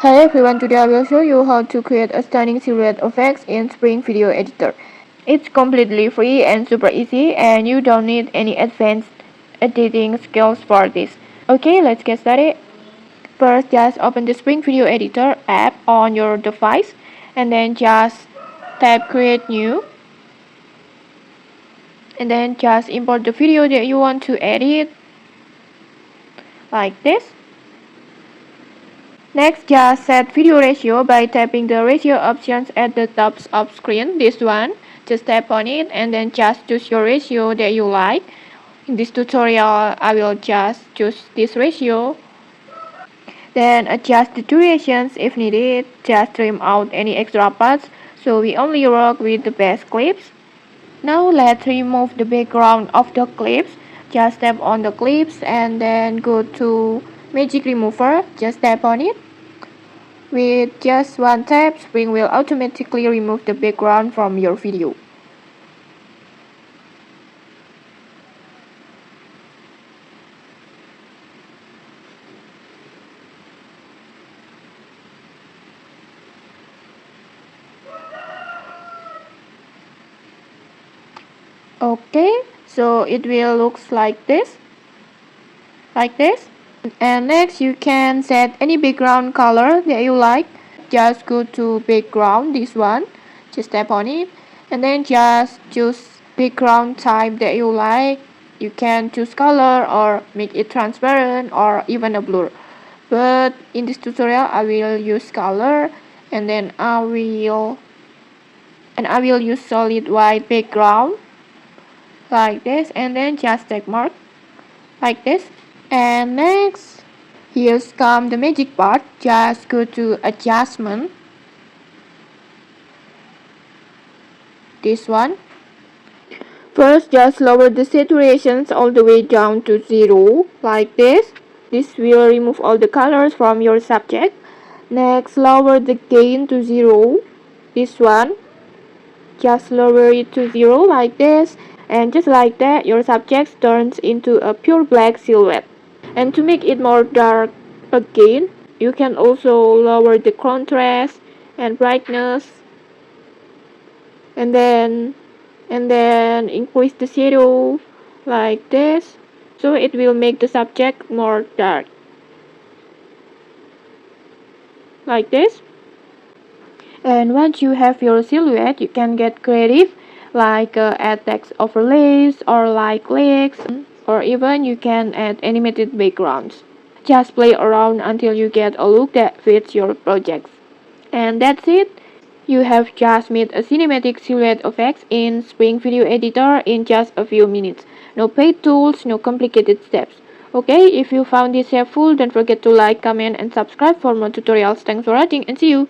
Hi everyone, today I will show you how to create a stunning silhouette effects in Spring Video Editor. It's completely free and super easy, and you don't need any advanced editing skills for this. Okay, let's get started. First, just open the Spring Video Editor app on your device and then just tap create new, and then just import the video that you want to edit like this. Next, just set video ratio by tapping the ratio options at the top of screen. This one, just tap on it and then just choose your ratio that you like. In this tutorial, I will just choose this ratio. Then adjust the durations if needed. Just trim out any extra parts so we only work with the best clips. Now let's remove the background of the clips. Just tap on the clips and then go to Magic Remover. Just tap on it. With just one tap, Spring will automatically remove the background from your video. Okay, so it will look like this. And next you can set any background color that you like. Just go to background, this one, just tap on it and then just choose background type that you like. You can choose color or make it transparent or even a blur, but in this tutorial I will use color, and then I will use solid white background like this, and then just check mark like this. And next, here's come the magic part. Just go to adjustment, this one. First, just lower the saturations all the way down to 0 like this. This will remove all the colors from your subject. Next, lower the gain to 0, this one. Just lower it to 0 like this, and just like that your subject turns into a pure black silhouette. And to make it more dark again, you can also lower the contrast and brightness, and then increase the shadow like this, so it will make the subject more dark like this. And once you have your silhouette, you can get creative, like add text overlays or like legs, or even you can add animated backgrounds. Just play around until you get a look that fits your projects. And that's it. You have just made a cinematic silhouette effects in Spring Video Editor in just a few minutes. No paid tools, no complicated steps. Okay, if you found this helpful, don't forget to like, comment, and subscribe for more tutorials. Thanks for watching and see you!